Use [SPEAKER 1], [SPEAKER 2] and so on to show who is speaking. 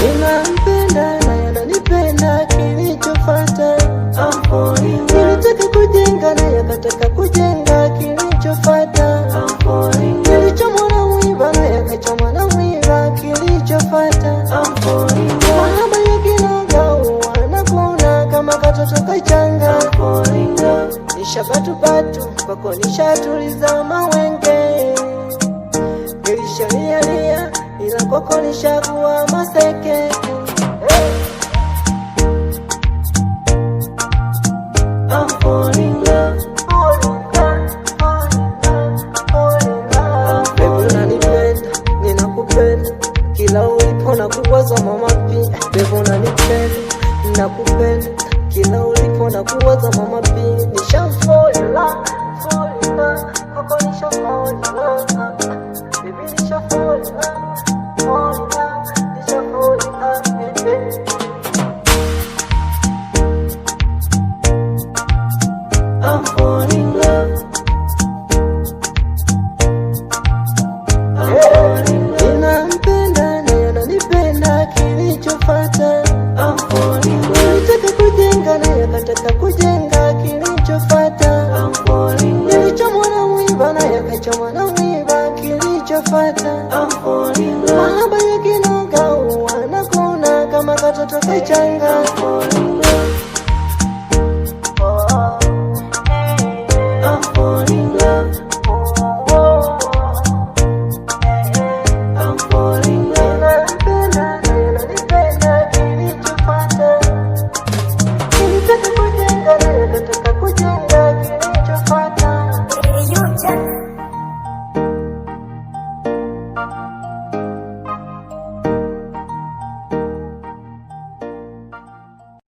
[SPEAKER 1] Ninampenda na yananipenda, kilichofuata nilitaka kujenga na yakataka kujenga, kilichofuata nilichomwa mwiba na yakachomwa na mwiba, kilichofuata mahaba yakinoga wanakuna kama katoto kachanga, nishabatu kwako nishatuliza mawenge, nilishalialia ila kwako nishakuwa maseke. I'm falling in love. Baby unanipenda, ninakupenda, kila ulipo nakuwaza mama pia. Baby unanipenda, ninakupenda, kila ulipo nakuwaza mama pia. Nisha fall in love, kwako nisha fall in love. Baby nisha fall in love, nisha fall in love. I'm falling in love. Ninampenda na yananipenda, kilichofuata nilitaka kujenga na yakataka kujenga, kilichofuata nilichomwa na mwiba na yakachomwa na mwiba, kilichofuata mahaba yakinoga wanakuna kama katoto kachanga.